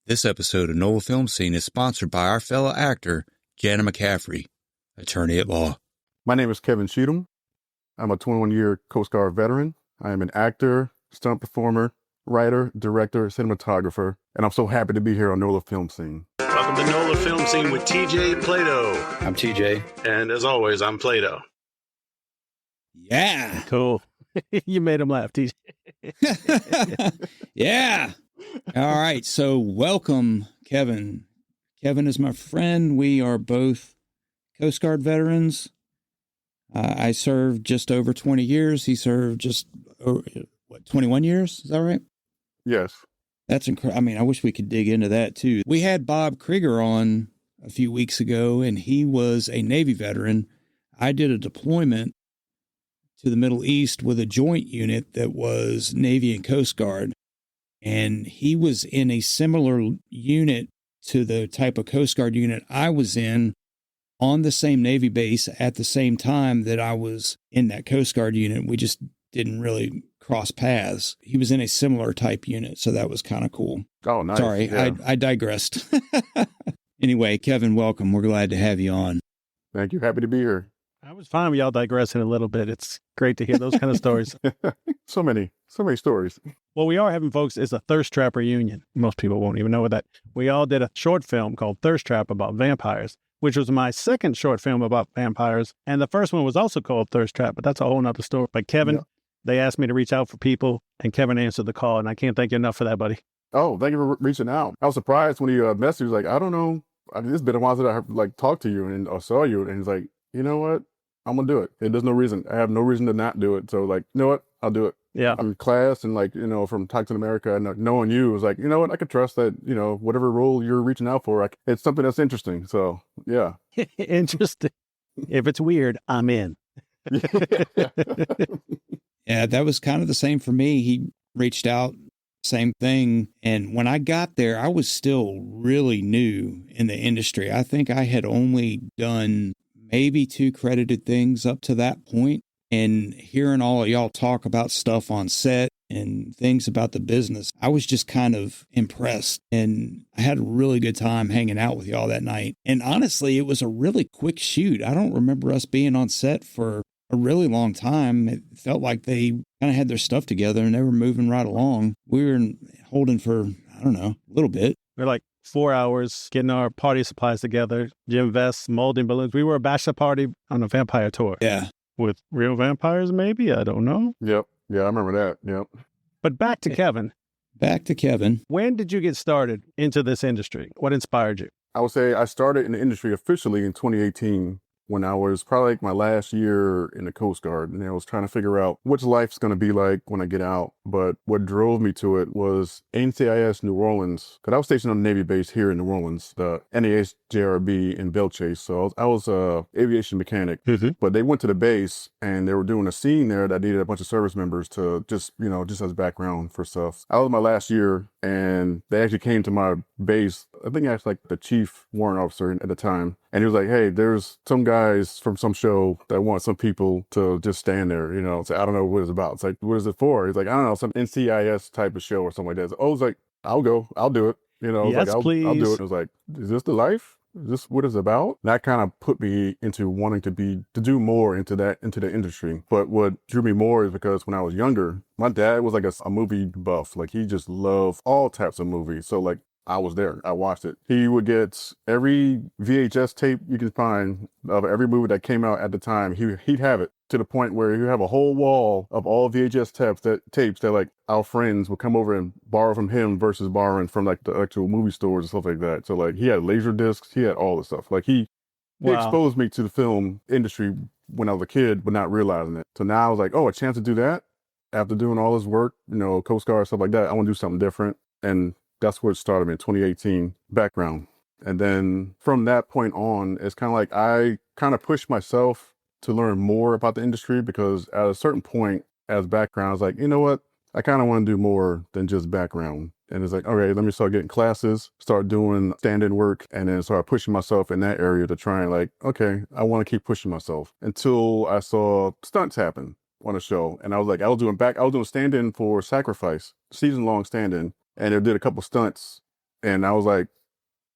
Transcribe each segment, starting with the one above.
This episode of NOLA Film Scene is sponsored by our fellow actor, Jana McCaffery, attorney at law. My name is Kevin Cheatham. I'm a 21-year Coast Guard veteran. I am an actor, stunt performer, writer, director, cinematographer, and I'm so happy to be here on NOLA Film Scene. Welcome to NOLA Film Scene with TJ Plaideau. I'm TJ. And as always, I'm Plaideau. Yeah. Cool. You made him laugh, TJ. Yeah. All right. So welcome, Kevin. Kevin is my friend. We are both Coast Guard veterans. I served just over 20 years. He served just, 21 years? Is that right? Yes. That's incredible. I mean, I wish we could dig into that too. We had Bob Krieger on a few weeks ago, and he was a Navy veteran. I did a deployment to the Middle East with a joint unit that was Navy and Coast Guard. And he was in a similar unit to the type of Coast Guard unit I was in on the same Navy base at the same time that I was in that Coast Guard unit. We just didn't really cross paths. He was in a similar type unit, so that was kind of cool. Oh, nice. Sorry, yeah. I digressed. Anyway, Kevin, welcome. We're glad to have you on. Thank you. Happy to be here. I was fine with y'all digressing a little bit. It's great to hear those kind of stories. So many stories. What we are having, folks, is a thirst trap reunion. Most people won't even know what that. We all did a short film called Thirst Trap about vampires, which was my second short film about vampires. And the first one was also called Thirst Trap, but that's a whole nother story. But Kevin, They asked me to reach out for people, and Kevin answered the call, and I can't thank you enough for that, buddy. Oh, thank you for reaching out. I was surprised when he messaged. He was like, I don't know. It's been a while since I talked to you and or saw you. And he's like, you know what? I'm going to do it. And there's no reason. I have no reason to not do it. So you know what? I'll do it. Yeah. I'm in class and from Talk America and knowing you was like, you know what? I could trust that, whatever role you're reaching out for, it's something that's interesting. So yeah. Interesting. If it's weird, I'm in. Yeah, that was kind of the same for me. He reached out, same thing. And when I got there, I was still really new in the industry. I think I had only done maybe 2 credited things up to that point. And hearing all of y'all talk about stuff on set and things about the business, I was just kind of impressed. And I had a really good time hanging out with y'all that night. And honestly, it was a really quick shoot. I don't remember us being on set for a really long time. It felt like they kind of had their stuff together and they were moving right along. We were holding for, I don't know, a little bit. We're like 4 hours getting our party supplies together, gym vests, molding balloons. We were a bachelor party on a vampire tour. Yeah. With real vampires, maybe? I don't know. Yep. Yeah, I remember that. Yep. But back to Kevin. Back to Kevin. When did you get started into this industry? What inspired you? I would say I started in the industry officially in 2018 when I was probably my last year in the Coast Guard. And I was trying to figure out what life's going to be like when I get out. But what drove me to it was NCIS New Orleans, because I was stationed on the Navy base here in New Orleans, the NAS JRB in Belle Chase. So I was a aviation mechanic, but they went to the base and they were doing a scene there that needed a bunch of service members to just as background for stuff. I was my last year and they actually came to my base. I think I was like the chief warrant officer at the time. And he was like, hey, there's some guys from some show that want some people to just stand there, say, I don't know what it's about. It's like, what is it for? He's like, I don't know, some NCIS type of show or something like that. I was like, I'll go, I'll do it. Yes, please. I'll do it. I was like, is this the life? Is this what it's about? That kind of put me into wanting to do more into the industry. But what drew me more is because when I was younger, my dad was like a movie buff. Like he just loved all types of movies. So like I was there. I watched it. He would get every VHS tape you can find of every movie that came out at the time. He'd have it to the point where he'd have a whole wall of all VHS tapes that like our friends would come over and borrow from him versus borrowing from like the actual movie stores and stuff like that. So like he had laser discs. He had all this stuff. Like he exposed me to the film industry when I was a kid, but not realizing it. So now I was like, oh, a chance to do that after doing all this work, Coast Guard, stuff like that. I want to do something different. And that's what started me in 2018 background. And then from that point on, it's kind of like I kind of pushed myself to learn more about the industry because at a certain point as background, I was like, you know what? I kind of want to do more than just background. And it's like, okay, let me start getting classes, start doing stand-in work, and then start pushing myself in that area to try and like, okay, I want to keep pushing myself until I saw stunts happen on a show. And I was like, I was doing stand-in for Sacrifice, season-long stand-in. And they did a couple stunts And I was like,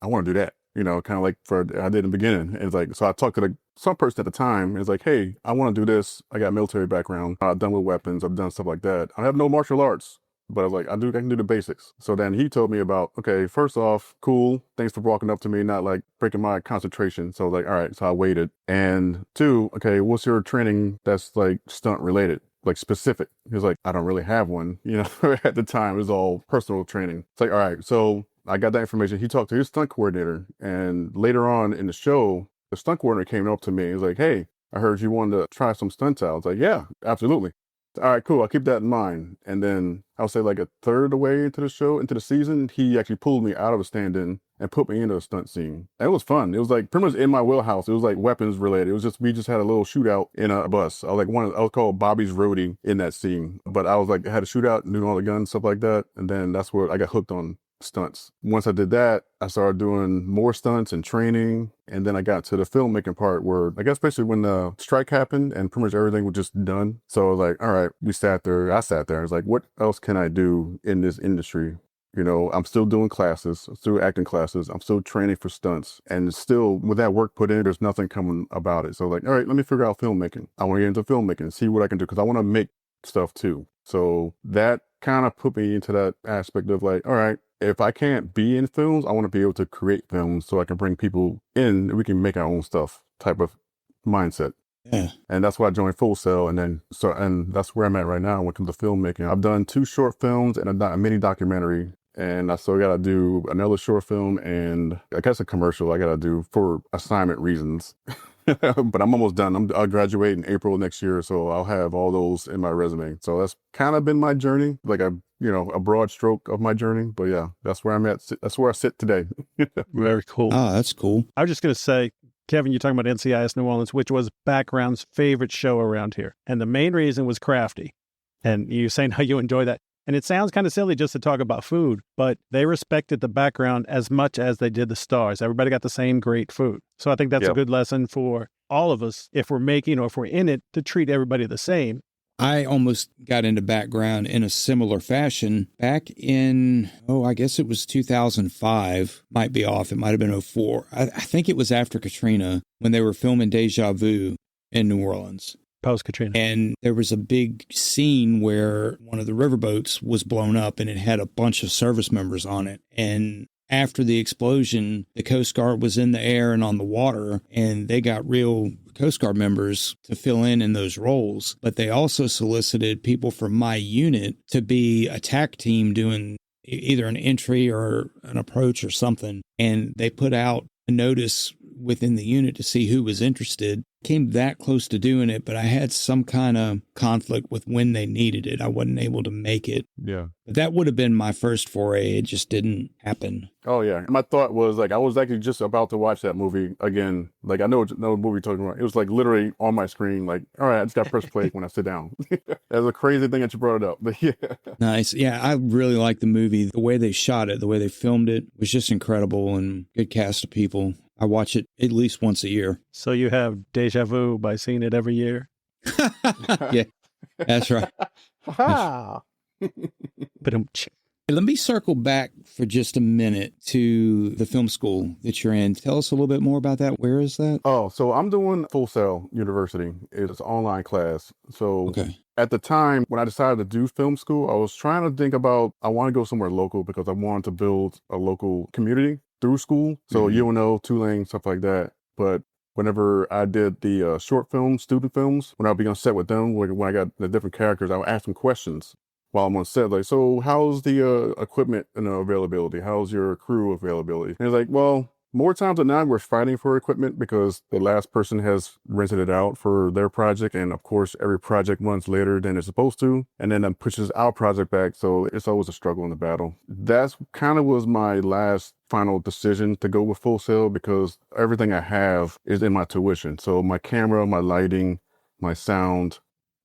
I want to do that. Kind of like I did in the beginning. And it's like, so I talked to some person at the time. And it's like, hey, I want to do this. I got military background. I've done with weapons. I've done stuff like that. I have no martial arts, but I was like, I can do the basics. So then he told me about, okay, first off, cool. Thanks for walking up to me, not like breaking my concentration. So I was like, all right. So I waited. And two, okay, what's your training that's like stunt related? Like specific. He was like, I don't really have one. At the time it was all personal training. It's like, all right, so I got that information. He talked to his stunt coordinator, and later on in the show, the stunt coordinator came up to me. He was like, hey, I heard you wanted to try some stunts out. I was like, yeah, absolutely. All right, cool. I'll keep that in mind. And then I'll say like a third of the way into the season, he actually pulled me out of a stand-in and put me into a stunt scene. And it was fun. It was like pretty much in my wheelhouse. It was like weapons related. It was just, we just had a little shootout in a bus. I was called Bobby's Roadie in that scene. But I was like, I had a shootout, knew all the guns, stuff like that. And then that's where I got hooked on stunts. Once I did that, I started doing more stunts and training. And then I got to the filmmaking part where I guess basically when the strike happened and pretty much everything was just done. So I was like, all right, I sat there. I was like, what else can I do in this industry? I'm still doing classes, I'm still acting classes, I'm still training for stunts, and still with that work put in, there's nothing coming about it. So like, all right, let me figure out filmmaking. I want to get into filmmaking and see what I can do because I want to make stuff too. So that kind of put me into that aspect of like, all right, if I can't be in films, I want to be able to create films so I can bring people in and we can make our own stuff type of mindset. Yeah. And that's why I joined Full Sail. And that's where I'm at right now when it comes to filmmaking. I've done 2 short films and a mini documentary. And I still got to do another short film and I guess a commercial I got to do for assignment reasons. But I'm almost done. I'll graduate in April next year. So I'll have all those in my resume. So that's kind of been my journey, like a broad stroke of my journey. But yeah, that's where I'm at. That's where I sit today. Very cool. Oh, that's cool. I was just going to say, Kevin, you're talking about NCIS New Orleans, which was Background's favorite show around here. And the main reason was crafty. And you're saying how you enjoy that. And it sounds kind of silly just to talk about food, but they respected the background as much as they did the stars. Everybody got the same great food. So I think that's a good lesson for all of us, if we're making or if we're in it, to treat everybody the same. I almost got into background in a similar fashion back in, I guess it was 2005, might be off. It might have been 04. I think it was after Katrina when they were filming Deja Vu in New Orleans. Post-Katrina. And there was a big scene where one of the riverboats was blown up and it had a bunch of service members on it. And after the explosion, the Coast Guard was in the air and on the water, and they got real Coast Guard members to fill in those roles. But they also solicited people from my unit to be a TAC team doing either an entry or an approach or something. And they put out a notice within the unit to see who was interested. Came that close to doing it, but I had some kind of conflict with when they needed it. I wasn't able to make it. Yeah. But that would have been my first foray. It just didn't happen. Oh, yeah. My thought was like, I was actually just about to watch that movie again. Like, I know what movie you're talking about. It was like literally on my screen. Like, all right, I just got to press play when I sit down. That's a crazy thing that you brought it up. But yeah. Nice. Yeah, I really liked the movie. The way they shot it, the way they filmed it was just incredible, and good cast of people. I watch it at least once a year. So you have deja vu by seeing it every year? Yeah, that's right. Ha! Let me circle back for just a minute to the film school that you're in. Tell us a little bit more about that. Where is that? Oh, so I'm doing Full Sail University. It's an online class. So at the time when I decided to do film school, I was trying to think about, I want to go somewhere local because I wanted to build a local community through school. So UNO, Tulane, stuff like that. But whenever I did the short films, student films, when I would be on set with them, when I got the different characters, I would ask them questions while I'm on set. Like, so how's the equipment and availability? How's your crew availability? And it's like, well, more times than not, we're fighting for equipment because the last person has rented it out for their project. And of course, every project runs later than it's supposed to. And then that pushes our project back. So it's always a struggle in the battle. That's kind of was my last final decision to go with Full Sail because everything I have is in my tuition. So my camera, my lighting, my sound,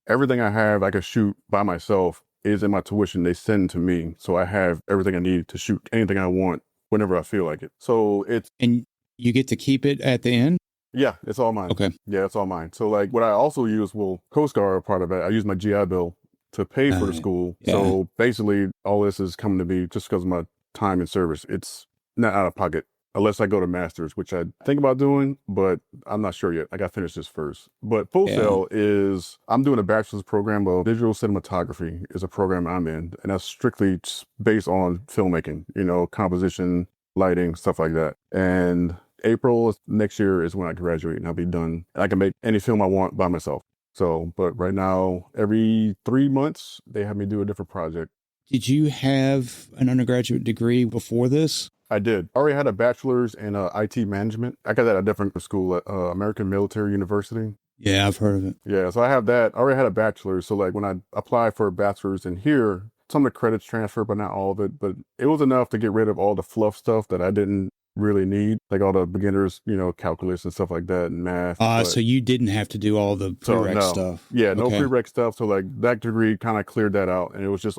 everything I have, I can shoot by myself is in my tuition. They send to me. So I have everything I need to shoot anything I want whenever I feel like it. So And you get to keep it at the end? Yeah, it's all mine. Okay. Yeah, it's all mine. So like what I also use, Coast Guard part of it, I use my GI Bill to pay for the school. Yeah. So basically all this is coming to me just because of my time in service. It's not out of pocket. Unless I go to master's, which I think about doing, but I'm not sure yet. I got to finish this first. But Full Sail is, I'm doing a bachelor's program of digital cinematography is a program I'm in. And that's strictly based on filmmaking, composition, lighting, stuff like that. And April next year is when I graduate and I'll be done. I can make any film I want by myself. So, but right now, every 3 months, they have me do a different project. Did you have an undergraduate degree before this? I did. I already had a bachelor's in IT management. I got that at a different school at American Military University. Yeah, I've heard of it. Yeah, so I have that. I already had a bachelor's. So like when I applied for a bachelor's in here, some of the credits transferred, but not all of it. But it was enough to get rid of all the fluff stuff that I didn't really need, like all the beginners, calculus and stuff like that and math. So you didn't have to do all the prereq stuff. Yeah, no prereq stuff. So like that degree kind of cleared that out, and it was just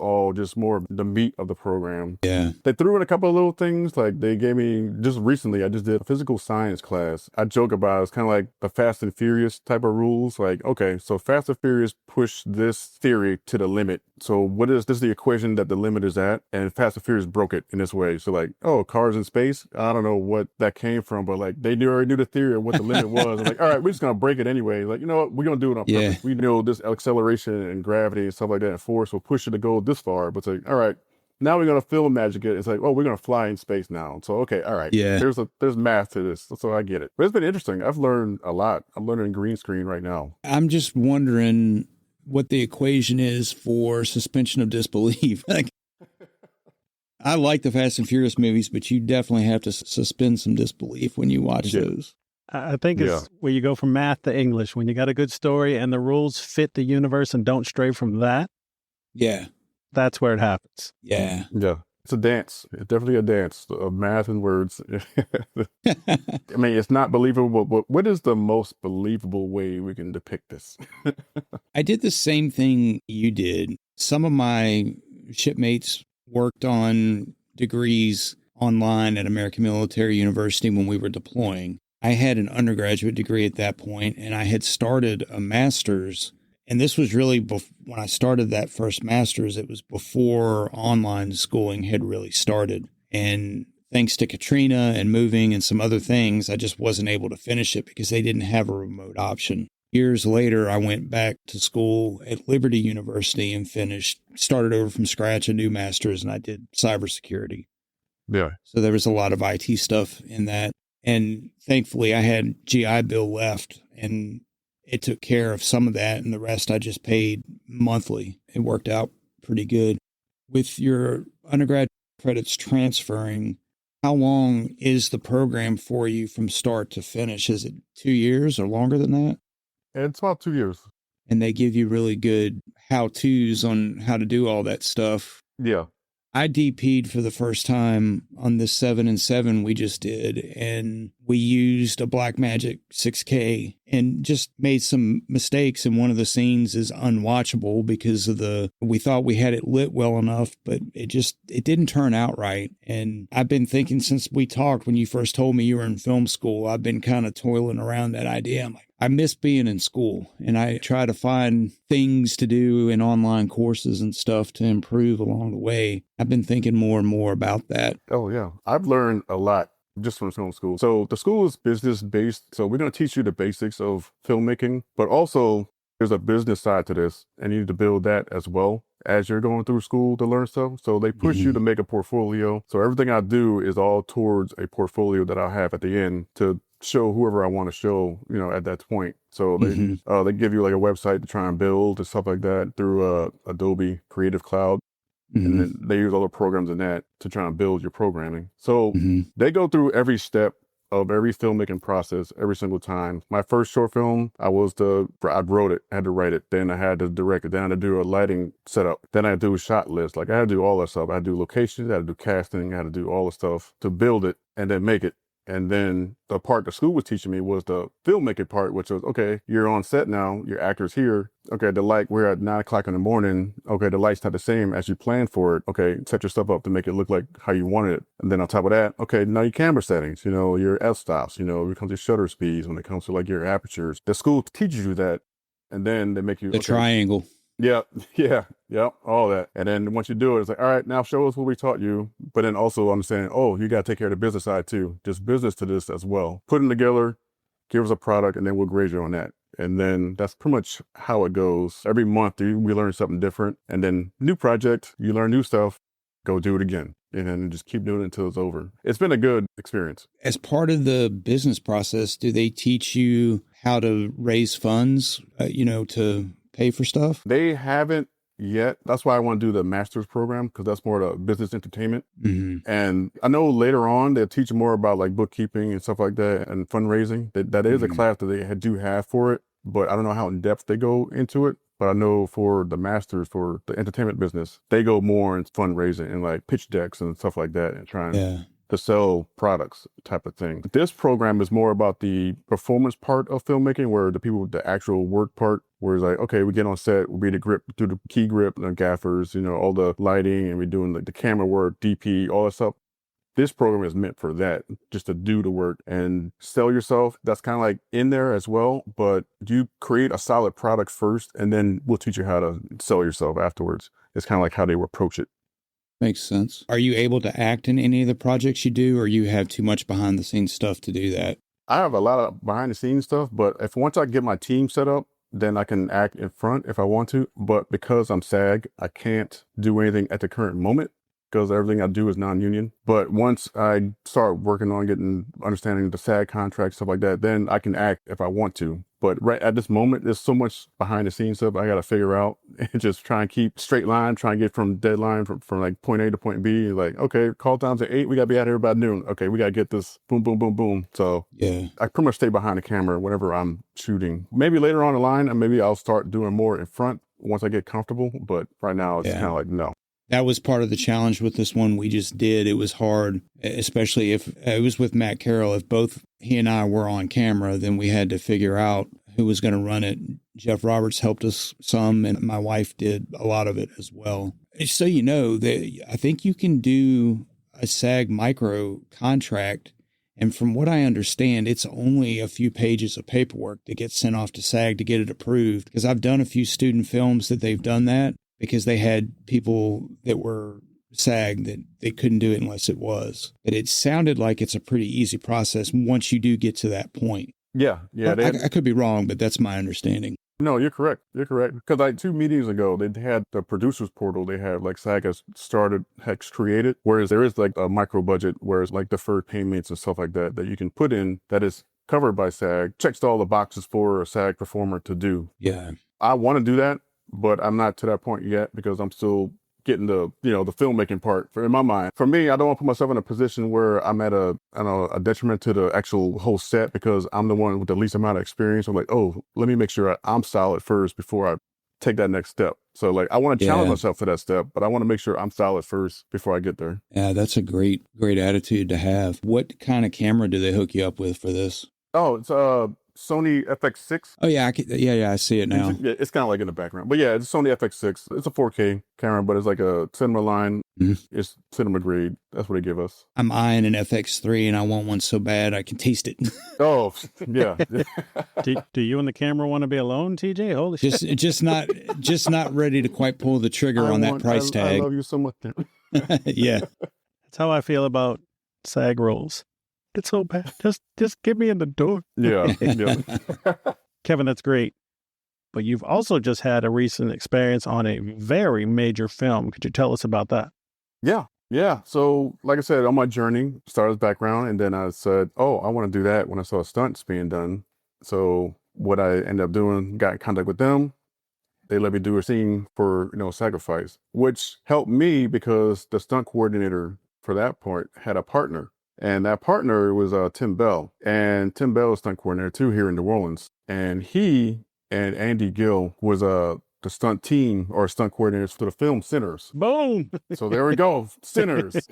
more the meat of the program. Yeah. They threw in a couple of little things, like they gave me, just recently, I just did a physical science class. I joke about it. It's kind of like the Fast and Furious type of rules. Like, okay, so Fast and Furious push this theory to the limit. So this is the equation that the limit is at, and Fast and Furious broke it in this way. So like, oh, cars in space? I don't know what that came from, but like they already knew the theory of what the limit was. I'm like, all right, we're just gonna break it anyway. Like, you know what, we're gonna do it on purpose. We know this acceleration and gravity and stuff like that and force will push it to go this far. But it's like, all right, now we're gonna film magic it. It's like, oh, we're gonna fly in space now. So okay, all right. Yeah. There's math to this. So I get it. But it's been interesting. I've learned a lot. I'm learning green screen right now. I'm just wondering what the equation is for suspension of disbelief. Like, I like the Fast and Furious movies, but you definitely have to suspend some disbelief when you watch those. I think it's where you go from math to English. When you got a good story and the rules fit the universe and don't stray from that. Yeah. That's where it happens. Yeah. Yeah. It's a dance. It's definitely a dance of math and words. I mean, it's not believable, but what is the most believable way we can depict this? I did the same thing you did. Some of my shipmates worked on degrees online at American Military University when we were deploying. I had an undergraduate degree at that point, and I had started a master's. And this was really when I started that first master's, it was before online schooling had really started. And thanks to Katrina and moving and some other things, I just wasn't able to finish it because they didn't have a remote option. Years later, I went back to school at Liberty University and started over from scratch, a new master's, and I did cybersecurity. Yeah. So there was a lot of IT stuff in that. And thankfully, I had GI Bill left, and it took care of some of that, and the rest I just paid monthly. It worked out pretty good. With your undergrad credits transferring, how long is the program for you from start to finish? Is it 2 years or longer than that? It's about 2 years. And they give you really good how-tos on how to do all that stuff. Yeah. I DP'd for the first time on this 7-in-7 we just did, and we used a Blackmagic 6K and just made some mistakes, and one of the scenes is unwatchable because we thought we had it lit well enough, but it didn't turn out right. And I've been thinking since we talked, when you first told me you were in film school, I've been kind of toiling around that idea. I'm like, I miss being in school, and I try to find things to do in online courses and stuff to improve along the way. I've been thinking more and more about that. Oh, yeah. I've learned a lot just from film school. So the school is business based. So we're going to teach you the basics of filmmaking, but also there's a business side to this, and you need to build that as well as you're going through school to learn stuff. So they push you to make a portfolio. So everything I do is all towards a portfolio that I'll have at the end to show whoever I want to show, at that point. So they give you like a website to try and build and stuff like that through Adobe Creative Cloud. And then they use all the programs in that to try and build your programming. So they go through every step of every filmmaking process every single time. My first short film, I wrote it, I had to write it, then I had to direct it, then I had to do a lighting setup, then I had to do a shot list. Like I had to do all that stuff. I had to do locations, I had to do casting, I had to do all the stuff to build it and then make it. And then the part the school was teaching me was the filmmaking part, which was, okay, you're on set now, your actor's here. Okay, we're at 9 o'clock in the morning. Okay, the light's not the same as you planned for it. Okay, set your stuff up to make it look like how you wanted it. And then on top of that, okay, now your camera settings, your f-stops, when it comes to shutter speeds, when it comes to like your apertures. The school teaches you that, and then they make you— The triangle. Yeah, yeah, all that. And then once you do it, it's like, all right, now show us what we taught you. But then also understanding, oh, you got to take care of the business side too. Just business to this as well. Put them together, give us a product, and then we'll grade you on that. And then that's pretty much how it goes. Every month we learn something different. And then new project, you learn new stuff, go do it again. And then just keep doing it until it's over. It's been a good experience. As part of the business process, do they teach you how to raise funds, to pay for stuff? They haven't yet. That's why I want to do the master's program, because that's more the business entertainment. Mm-hmm. And I know later on they'll teach more about like bookkeeping and stuff like that and fundraising. That is a class that they do have for it, but I don't know how in depth they go into it. But I know for the masters for the entertainment business, they go more in fundraising and like pitch decks and stuff like that and trying to sell products type of thing. This program is more about the performance part of filmmaking, where the people with the actual work part, where it's like, okay, we get on set, we read the grip, do the key grip, the gaffers, all the lighting, and we're doing like the camera work, DP, all that stuff. This program is meant for that, just to do the work and sell yourself. That's kind of like in there as well, but you create a solid product first, and then we'll teach you how to sell yourself afterwards. It's kind of like how they will approach it. Makes sense. Are you able to act in any of the projects you do, or you have too much behind the scenes stuff to do that? I have a lot of behind the scenes stuff, but once I get my team set up, then I can act in front if I want to. But because I'm SAG, I can't do anything at the current moment, because everything I do is non-union. But once I start working on understanding the SAG contract, stuff like that, then I can act if I want to. But right at this moment, there's so much behind the scenes stuff I got to figure out and just try and keep straight line, try and get from deadline from like point A to point B. Like, okay, call time's at 8, we got to be out here by noon. Okay, we got to get this boom, boom, boom, boom. So yeah, I pretty much stay behind the camera whenever I'm shooting. Maybe later on the line, and maybe I'll start doing more in front once I get comfortable. But right now, it's kind of like, no. That was part of the challenge with this one we just did. It was hard, especially if it was with Matt Carroll. If both he and I were on camera, then we had to figure out who was going to run it. Jeff Roberts helped us some, and my wife did a lot of it as well. So you know, that I think you can do a SAG micro contract, and from what I understand, it's only a few pages of paperwork that gets sent off to SAG to get it approved. Because I've done a few student films that they've done that, because they had people that were SAG that they couldn't do it unless it was. But it sounded like it's a pretty easy process once you do get to that point. Yeah. I could be wrong, but that's my understanding. No, you're correct. Because like 2 meetings ago, they had the producers portal. They had like SAG has created, whereas there is like a micro budget, whereas like deferred payments and stuff like that you can put in that is covered by SAG, checks all the boxes for a SAG performer to do. Yeah. I want to do that, but I'm not to that point yet, because I'm still getting the filmmaking part in my mind. For me, I don't want to put myself in a position where I'm at a detriment to the actual whole set, because I'm the one with the least amount of experience. I'm like, oh, let me make sure I'm solid first before I take that next step. So like, I want to challenge myself for that step, but I want to make sure I'm solid first before I get there. Yeah, that's a great attitude to have. What kind of camera do they hook you up with for this? Oh, it's Sony FX6. Oh yeah, I see it now. It's kind of like in the background, but yeah, it's Sony FX6. It's a 4K camera, but it's like a cinema line. Mm-hmm. It's cinema grade. That's what they give us. I'm eyeing an FX3, and I want one so bad I can taste it. Oh yeah. Do you and the camera want to be alone, TJ? Holy shit! Just not ready to quite pull the trigger on that price tag. I love you so much. Yeah, that's how I feel about SAG rolls. It's so bad. Just get me in the door. Yeah. Kevin, that's great. But you've also just had a recent experience on a very major film. Could you tell us about that? Yeah. So like I said, on my journey, started as background, and then I said, oh, I want to do that when I saw stunts being done. So what I ended up doing, got in contact with them. They let me do a scene for, Sacrifice, which helped me because the stunt coordinator for that part had a partner. And that partner was Tim Bell. And Tim Bell is stunt coordinator too here in New Orleans. And he and Andy Gill was the stunt team or stunt coordinators for the film Sinners. Boom! So there we go, Sinners.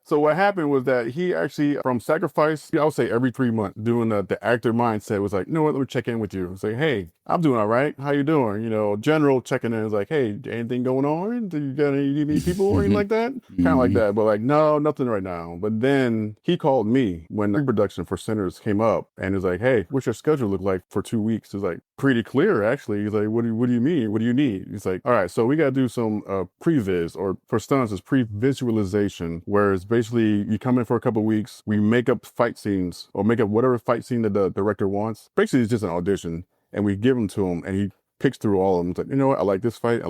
So what happened was that he actually, from Sacrifice, I would say every 3 months, doing the actor mindset, was like, you know what, let me check in with you. Say, hey, I'm doing all right. How you doing? General checking in is like, hey, anything going on? Do you got any people or anything like that? Kind of like that, but like, no, nothing right now. But then he called me when the production for Sinners came up, and was like, hey, what's your schedule look like for 2 weeks? It's like, pretty clear, actually. He's like, what do you mean? What do you need? He's like, all right, so we got to do some pre-vis, or for stunts, it's pre-visualization, where it's basically you come in for a couple of weeks, we make up fight scenes or make up whatever fight scene that the director wants. Basically, it's just an audition, and we give them to him, and he picks through all of them. It's like, you know what? I like this fight,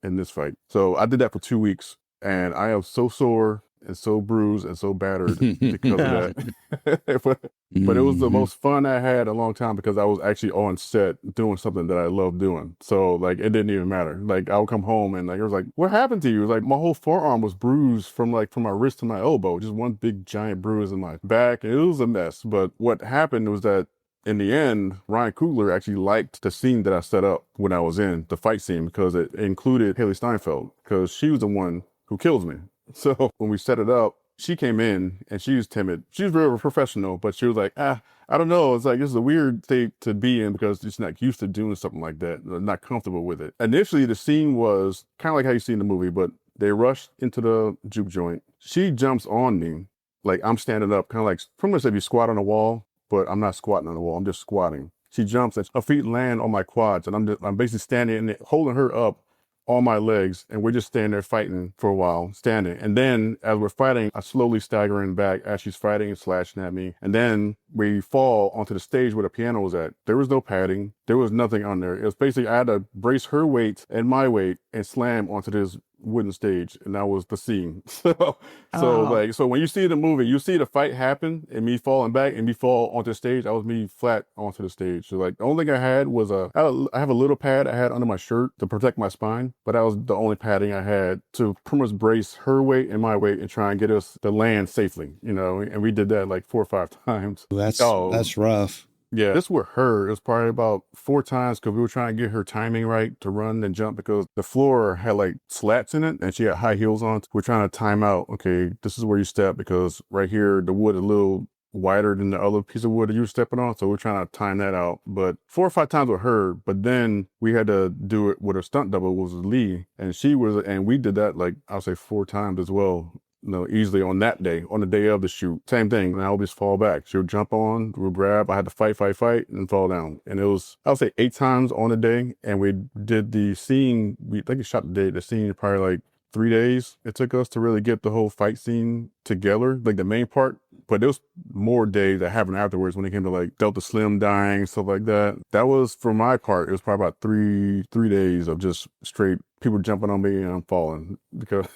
and this fight. So I did that for 2 weeks, and I am so sore and so bruised and so battered because of that. But it was the most fun I had in a long time because I was actually on set doing something that I love doing. So like, it didn't even matter. Like, I would come home and like, it was like, what happened to you? Like, my whole forearm was bruised from my wrist to my elbow, just one big giant bruise in my back. It was a mess. But what happened was that in the end, Ryan Coogler actually liked the scene that I set up when I was in the fight scene, because it included Haley Steinfeld, because she was the one who kills me. So when we set it up, she came in and she was timid. She was very professional, but she was like, I don't know. It's like, this is a weird state to be in because she's not used to doing something like that, not comfortable with it. Initially, the scene was kind of like how you see in the movie, but they rushed into the juke joint. She jumps on me, like I'm standing up, kind of like, pretty much if you squat on a wall, but I'm not squatting on the wall. I'm just squatting. She jumps and her feet land on my quads, and I'm basically standing and holding her up on my legs, and we're just standing there fighting for a while, standing. And then as we're fighting, I slowly staggering back as she's fighting and slashing at me. And then we fall onto the stage where the piano was at. There was no padding. There was nothing on there. It was basically, I had to brace her weight and my weight and slam onto this wooden stage, and that was the scene. So when you see the movie, you see the fight happen and me falling back and me fall onto the stage. That was me flat onto the stage. So like, the only thing I had was I have a little pad I had under my shirt to protect my spine, but that was the only padding I had to pretty much brace her weight and my weight and try and get us to land safely, and we did that like 4 or 5 times. That's rough. Yeah, this with her, it was probably about 4 times because we were trying to get her timing right to run and jump, because the floor had like slats in it and she had high heels on. We're trying to time out, okay, this is where you step, because right here, the wood is a little wider than the other piece of wood that you were stepping on. So we're trying to time that out. But 4 or 5 times with her, but then we had to do it with her stunt double, was Lee. And we did that like, I'll say 4 times as well. Easily on that day, on the day of the shoot. Same thing, and I would just fall back. She'll jump on, we'll grab, I had to fight, and fall down. And it was, I would say 8 times on a day, and we did the scene, I think we shot the scene probably like 3 days. It took us to really get the whole fight scene together, like the main part. But there was more days that happened afterwards when it came to like Delta Slim dying, stuff like that. That was, for my part, it was probably about three days of just straight people jumping on me and I'm falling, because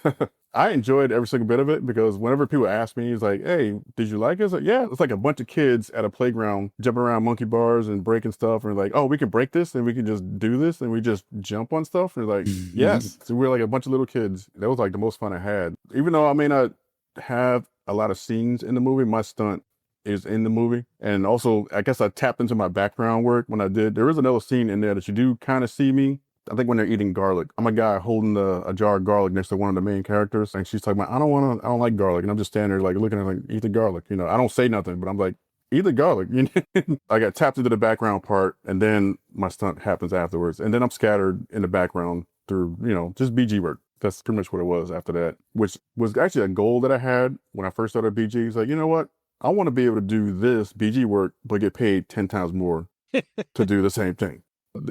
I enjoyed every single bit of it, because whenever people ask me, it's like, hey, did you like it? It's like, yeah, it's like a bunch of kids at a playground jumping around monkey bars and breaking stuff. And like, oh, we can break this and we can just do this and we just jump on stuff. And like, yes. So we're like a bunch of little kids. That was like the most fun I had. Even though I may not have a lot of scenes in the movie, my stunt is in the movie. And also, I guess I tapped into my background work when I did. There is another scene in there that you do kind of see me. I think when they're eating garlic, I'm a guy holding a jar of garlic next to one of the main characters, and she's talking about, I don't like garlic, and I'm just standing there like looking at her like, eat the garlic, I don't say nothing, but I'm like, eat the garlic. I got tapped into the background part, and then my stunt happens afterwards, and then I'm scattered in the background through just BG work. That's pretty much what it was after that, which was actually a goal that I had when I first started BG. It's like, you know what? I want to be able to do this BG work, but get paid 10 times more to do the same thing.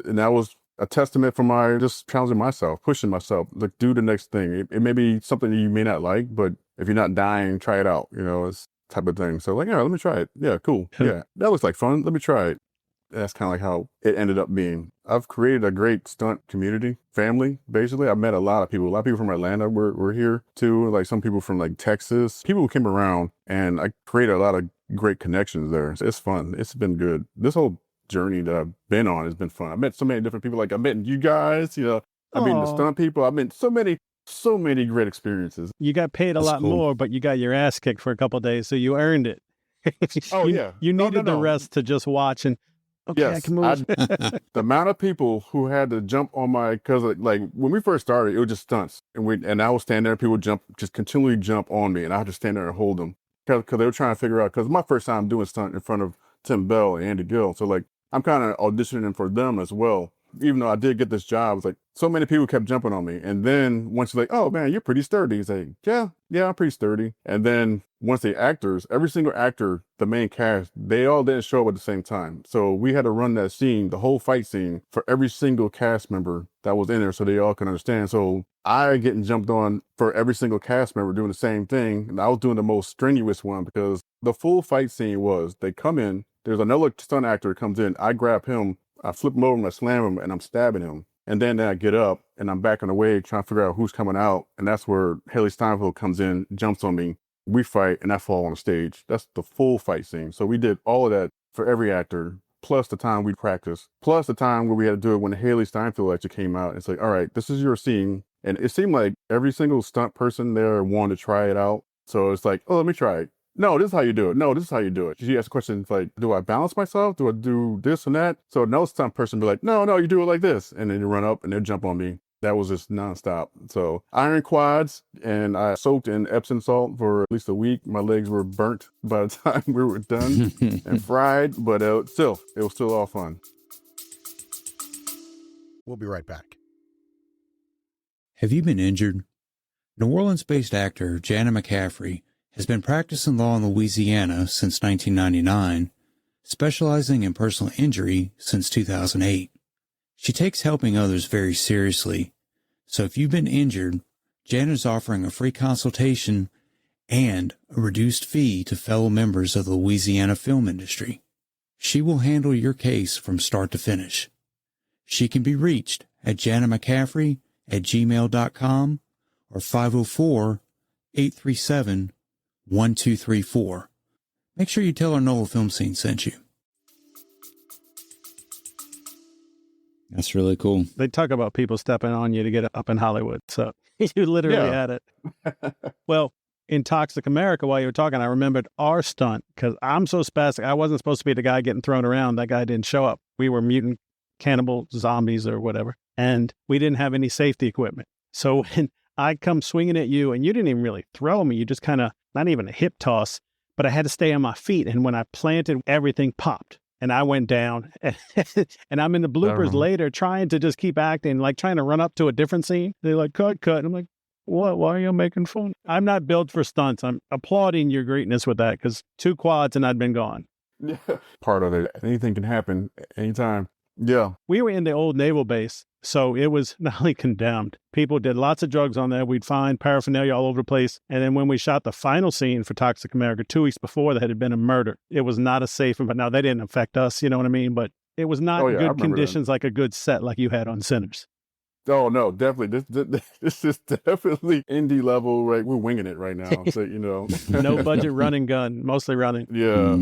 And that was a testament for my just challenging myself, pushing myself, like do the next thing. It may be something that you may not like, but if you're not dying, try it out, it's type of thing. So like, yeah, let me try it. Yeah, cool. Yeah, that looks like fun. Let me try it. That's kind of like how it ended up being. I've created a great stunt community, family, basically. I've met a lot of people from Atlanta were here too, like some people from like Texas. People who came around, and I created a lot of great connections there. It's fun. It's been good. This whole journey that I've been on has been fun. I met so many different people. Like I met you guys, I met the stunt people. I met so many great experiences. You got paid a lot more, but you got your ass kicked for a couple of days, so you earned it. You needed the rest to just watch and, okay, yes, I can move. The amount of people who had to jump on because like when we first started, it was just stunts. And I was standing there, people would just continually jump on me, and I had to stand there and hold them. Because they were trying to figure out, because my first time doing stunt in front of Tim Bell and Andy Gill. So like, I'm kind of auditioning for them as well. even though I did get this job, it's like so many people kept jumping on me. And then once you're like, oh man, you're pretty sturdy. He's like, yeah, I'm pretty sturdy. And then once the actors, every single actor, the main cast, they all didn't show up at the same time. So we had to run that scene, the whole fight scene, for every single cast member that was in there so they all can understand. So I getting jumped on for every single cast member doing the same thing. And I was doing the most strenuous one because the full fight scene was they come in, there's another stunt actor that comes in, I grab him, I flip him over and I slam him and I'm stabbing him. And then I get up and I'm back on the way trying to figure out who's coming out. And that's where Haley Steinfeld comes in, jumps on me. We fight and I fall on the stage. That's the full fight scene. So we did all of that for every actor, plus the time we practiced, plus the time where we had to do it when Haley Steinfeld actually came out. It's like, all right, this is your scene. And it seemed like every single stunt person there wanted to try it out. So it's like, oh, let me try it. No, this is how you do it. No, this is how you do it. She asked questions like, do I balance myself? Do I do this and that? So no stunt person be like, no, you do it like this. And then you run up and they jump on me. That was just nonstop. So iron quads, and I soaked in Epsom salt for at least a week. My legs were burnt by the time we were done and fried, but it was still all fun. We'll be right back. Have you been injured? New Orleans-based actor Jana McCaffery has been practicing law in Louisiana since 1999, specializing in personal injury since 2008. She takes helping others very seriously, so if you've been injured, Jana's offering a free consultation and a reduced fee to fellow members of the Louisiana film industry. She will handle your case from start to finish. She can be reached at janamccaffery@gmail.com or 504-837-1234. Make sure you tell her NOLA Film Scene sent you. That's really cool. They talk about people stepping on you to get up in Hollywood. So you literally had it. Well, in Toxic America, while you were talking, I remembered our stunt because I'm so spastic. I wasn't supposed to be the guy getting thrown around. That guy didn't show up. We were mutant cannibal zombies or whatever. And we didn't have any safety equipment. So when I come swinging at you and you didn't even really throw me, you just kind of, not even a hip toss, but I had to stay on my feet. And when I planted, everything popped. And I went down, and I'm in the bloopers later trying to just keep acting, like trying to run up to a different scene. They're like, cut. And I'm like, what? Why are you making fun? I'm not built for stunts. I'm applauding your greatness with that because 2 quads and I'd been gone. Yeah. Part of it. Anything can happen anytime. Yeah. We were in the old naval base, so it was not only condemned. People did lots of drugs on there. We'd find paraphernalia all over the place. And then when we shot the final scene for Toxic America 2 weeks before, there had been a murder. It was not a safe, but now they didn't affect us, you know what I mean? But it was not good conditions like a good set like you had on Sinners. Oh, no, definitely. This is definitely indie level, right? We're winging it right now. So, you know. No budget running gun, mostly running. Yeah.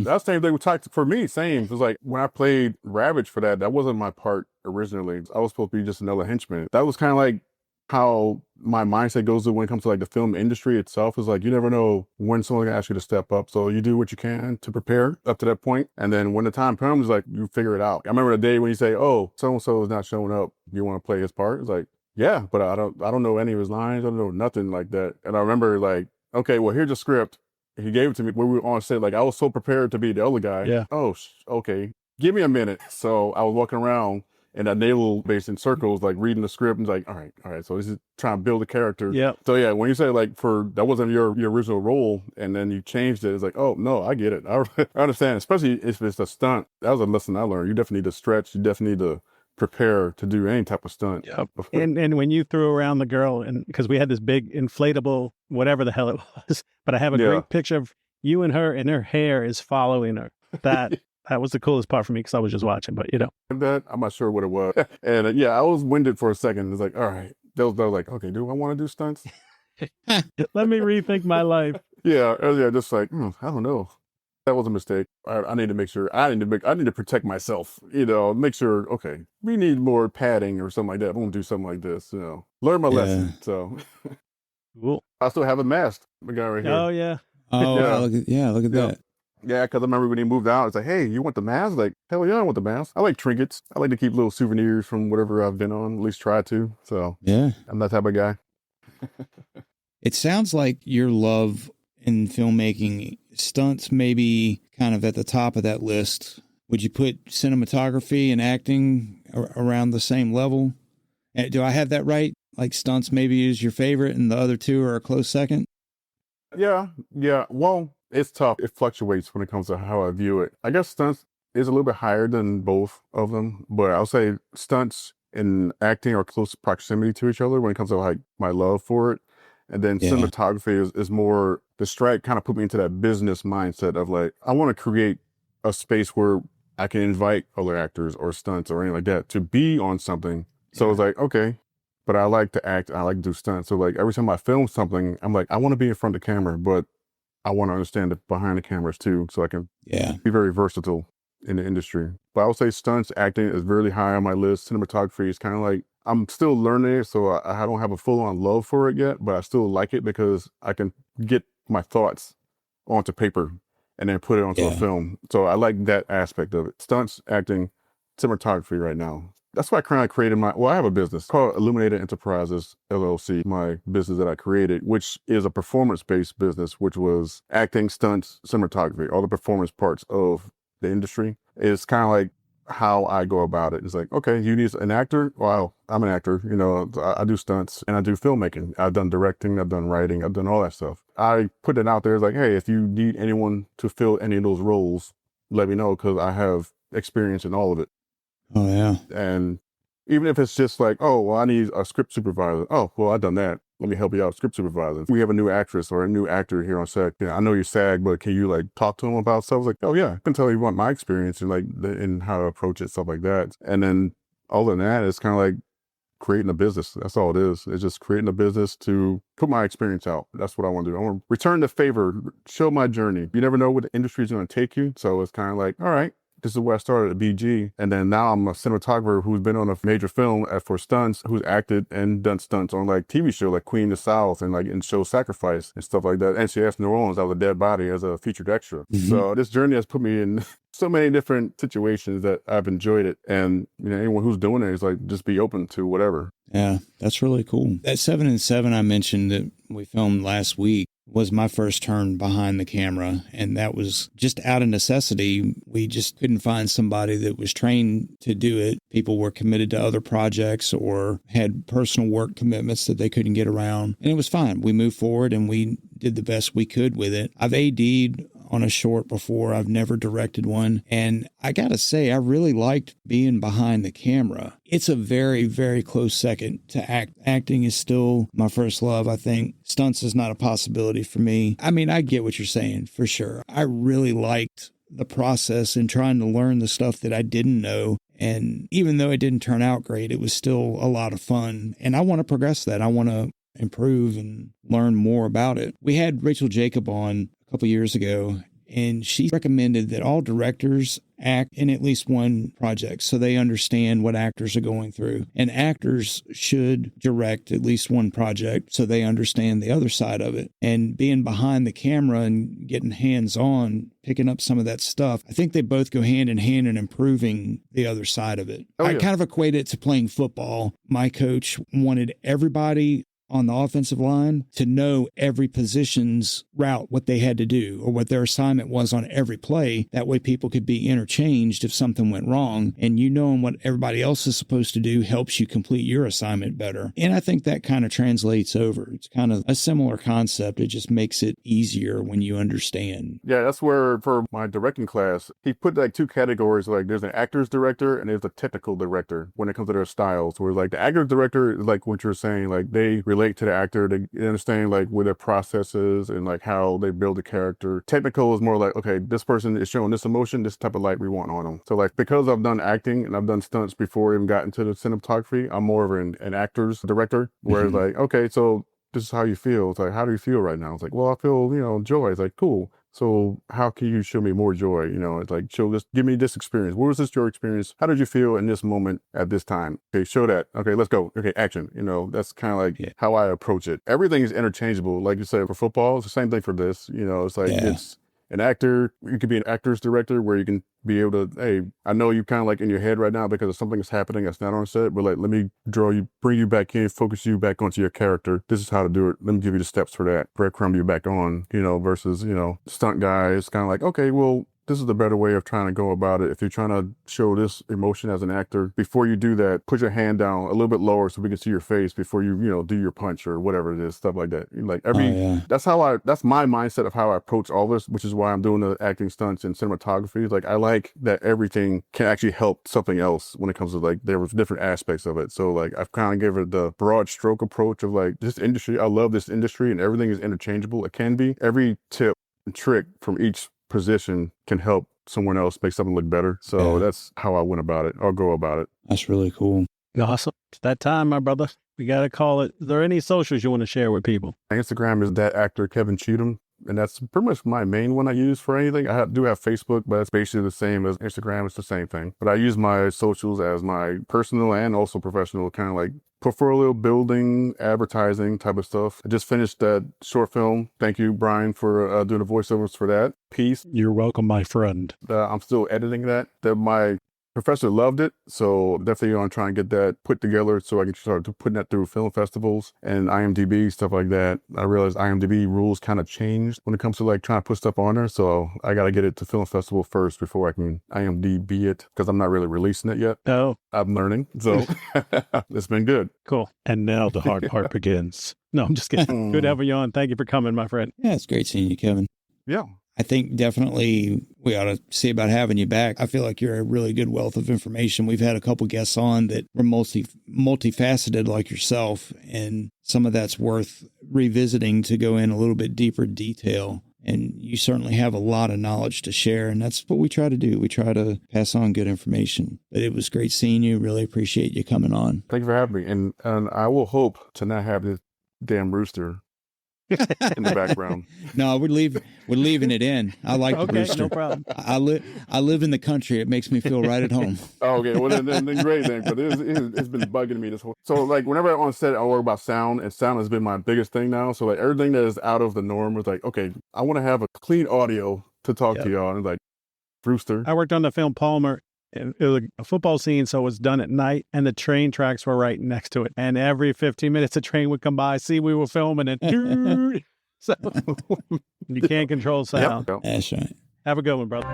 That's the same thing with Toxic. For me, same. It was like when I played Ravage for that wasn't my part originally. I was supposed to be just another henchman. That was kind of like how my mindset goes when it comes to like the film industry itself. Is like you never know when someone's gonna ask you to step up, so you do what you can to prepare up to that point, and then when the time comes, like you figure it out. I remember the day when you say, "Oh, so and so is not showing up. You want to play his part?" It's like, yeah, but I don't know any of his lines. I don't know nothing like that. And I remember like, okay, well here's a script. He gave it to me when we were on set. Like I was so prepared to be the other guy. Yeah. Oh, okay. Give me a minute. So I was walking around in that naval base in circles, like reading the script and like, all right. So this is trying to build a character. Yeah. So yeah, when you say like that wasn't your original role and then you changed it, it's like, oh no, I get it. I understand, especially if it's a stunt. That was a lesson I learned. You definitely need to stretch. You definitely need to prepare to do any type of stunt. Yep. And when you threw around the girl, and because we had this big inflatable, whatever the hell it was, but I have a great picture of you and her hair is following her. That was the coolest part for me because I was just watching, but you know. That, I'm not sure what it was. And I was winded for a second. It's like, all right. That was like, okay, do I want to do stunts? Let me rethink my life. Yeah, earlier, just like, I don't know. That was a mistake. I need to make sure, I need to protect myself, make sure, okay, we need more padding or something like that. I won't do something like this, learn my lesson. So cool. I still have a mask. The guy right here. Oh, yeah. Oh, look at that. Yeah, because I remember when he moved out, it's like, hey, you want the mask? Like, hell yeah, I want the mask. I like trinkets. I like to keep little souvenirs from whatever I've been on, at least try to. So yeah, I'm that type of guy. It sounds like your love in filmmaking, stunts maybe kind of at the top of that list Would you put cinematography and acting around the same level? Do I have that right? Like stunts maybe is your favorite and the other two are a close second? Yeah, yeah. Well, it's tough. It fluctuates when it comes to how I view it. I guess stunts is a little bit higher than both of them, but I'll say stunts and acting are close proximity to each other when it comes to like my love for it. And then Yeah. cinematography is more, the strike kind of put me into that business mindset of like, I want to create a space where I can invite other actors or stunts or anything like that to be on something. So it's like, okay, but I like to act, I like to do stunts. So like every time I film something, I'm like, I want to be in front of the camera, but I want to understand the behind the cameras too, so I can Yeah. be very versatile in the industry. But I would say stunts acting is really high on my list. Cinematography is kind of like, I'm still learning it, so I don't have a full-on love for it yet, but I still like it because I can get my thoughts onto paper and then put it onto a Yeah. film. So I like that aspect of it. Stunts, acting, cinematography right now. That's why I kind of created I have a business called Illuminated Enterprises, LLC, my business that I created, which is a performance-based business, which was acting, stunts, cinematography, all the performance parts of the industry. It's kind of like how I go about it. It's like, okay, you need an actor? Wow, I'm an actor. You know, I do stunts and I do filmmaking. I've done directing, I've done writing, I've done all that stuff. I put it out there as like, hey, if you need anyone to fill any of those roles, let me know because I have experience in all of it. Oh, yeah. And even if it's just like, oh, well, I need a script supervisor. Oh, well, I've done that. Let me help you out, script supervisor. We have a new actress or a new actor here on set. I know you're SAG, but can you like talk to them about stuff? I was like, oh yeah, I can tell you about my experience and like and how to approach it, stuff like that. And then other than that, it's kind of like creating a business. That's all it is. It's just creating a business to put my experience out. That's what I want to do. I want to return the favor, show my journey. You never know where the industry is going to take you. So it's kind of like, all right, this is where I started at BG. And then now I'm a cinematographer who's been on a major film for stunts, who's acted and done stunts on like TV show like Queen of the South and like in show Sacrifice and stuff like that. NCS New Orleans, I was a dead body as a featured extra. Mm-hmm. So this journey has put me in so many different situations that I've enjoyed it. And anyone who's doing it is like, just be open to whatever. Yeah, that's really cool. That 7 and 7 I mentioned that we filmed last week was my first turn behind the camera. And that was just out of necessity. We just couldn't find somebody that was trained to do it. People were committed to other projects or had personal work commitments that they couldn't get around. And it was fine. We moved forward and we did the best we could with it. I've AD'd on a short before. I've never directed one. And I got to say, I really liked being behind the camera. It's a very, very close second to acting is still my first love. I think stunts is not a possibility for me. I mean, I get what you're saying for sure. I really liked the process and trying to learn the stuff that I didn't know. And even though it didn't turn out great, it was still a lot of fun. And I want to progress that. I want to improve and learn more about it. We had Rachel Jacob on a couple years ago, and she recommended that all directors act in at least one project so they understand what actors are going through. And actors should direct at least one project so they understand the other side of it. And being behind the camera and getting hands-on, picking up some of that stuff, I think they both go hand in hand in improving the other side of it. Oh, yeah. I kind of equate it to playing football. My coach wanted everybody on the offensive line to know every position's route, what they had to do or what their assignment was on every play. That way people could be interchanged if something went wrong, and you knowing what everybody else is supposed to do helps you complete your assignment better. And I think that kind of translates over. It's kind of a similar concept. It just makes it easier when you understand. Yeah, that's where for my directing class, he put like two categories. Like there's an actor's director and there's a technical director when it comes to their styles, where like the actor's director is like what you're saying, like they relate to the actor, they understand like where their process is and like how they build a character. Technical is more like, okay, this person is showing this emotion, this type of light we want on them. So like, because I've done acting and I've done stunts before I even got into the cinematography, I'm more of an actor's director, where it's like, okay, so this is how you feel. It's like, how do you feel right now? It's like, well, I feel, joy. It's like, cool. So how can you show me more joy? It's like, show this, give me this experience. What was this your experience? How did you feel in this moment at this time? Okay, show that. Okay, let's go. Okay, action. That's kind of like how I approach it. Everything is interchangeable. Like you said, for football, it's the same thing for this. It's like, it's an actor. You could be an actor's director where you can be able to, hey, I know you kind of like in your head right now because something is happening that's not on set, but like, let me bring you back in, focus you back onto your character. This is how to do it. Let me give you the steps for that. Breadcrumb you back on, versus, stunt guy. It's kind of like, okay, well, this is the better way of trying to go about it. If you're trying to show this emotion as an actor, before you do that, put your hand down a little bit lower so we can see your face before you, do your punch or whatever it is, stuff like that. Like that's my mindset of how I approach all this, which is why I'm doing the acting, stunts, and cinematography. Like, I like that everything can actually help something else when it comes to like, there was different aspects of it. So like, I've kind of given it the broad stroke approach of like, this industry, I love this industry and everything is interchangeable. It can be. Every tip and trick from each position can help someone else make something look better. So that's how I went about it or go about it. That's really cool. Awesome. It's that time, my brother. We got to call it. Is there any socials you want to share with people? Instagram is that actor Kevin Cheatham. And that's pretty much my main one I use for anything. I do have Facebook, but it's basically the same as Instagram. It's the same thing. But I use my socials as my personal and also professional kind of like portfolio building, advertising type of stuff. I just finished that short film. Thank you, Brian, for doing the voiceovers for that piece. You're welcome, my friend. I'm still editing that. My professor loved it, so definitely going to try and get that put together so I can start putting that through film festivals and IMDb, stuff like that. I realized IMDb rules kind of changed when it comes to like trying to put stuff on there, so I got to get it to film festival first before I can IMDb it, because I'm not really releasing it yet. Oh. I'm learning, so it's been good. Cool. And now the hard part begins. No, I'm just kidding. Good having you on. Thank you for coming, my friend. Yeah, it's great seeing you, Kevin. Yeah. I think definitely we ought to see about having you back. I feel like you're a really good wealth of information. We've had a couple guests on that were multifaceted like yourself, and some of that's worth revisiting to go in a little bit deeper detail. And you certainly have a lot of knowledge to share, and that's what we try to do. We try to pass on good information. But it was great seeing you. Really appreciate you coming on. Thank you for having me. And I will hope to not have this damn rooster in the background. No, we're leaving it in. I like the rooster. No problem. I live in the country. It makes me feel right at home. Oh, okay, well then great then, but it's been bugging me this whole. So like whenever I'm on set, I worry about sound, and sound has been my biggest thing now. So like everything that is out of the norm was like, okay, I want to have a clean audio to talk to y'all, and like rooster. I worked on the film Palmer. It was a football scene, so it was done at night, and the train tracks were right next to it. And every 15 minutes, a train would come by, see we were filming, and so you can't control sound. Yep. That's right. Have a good one, brother.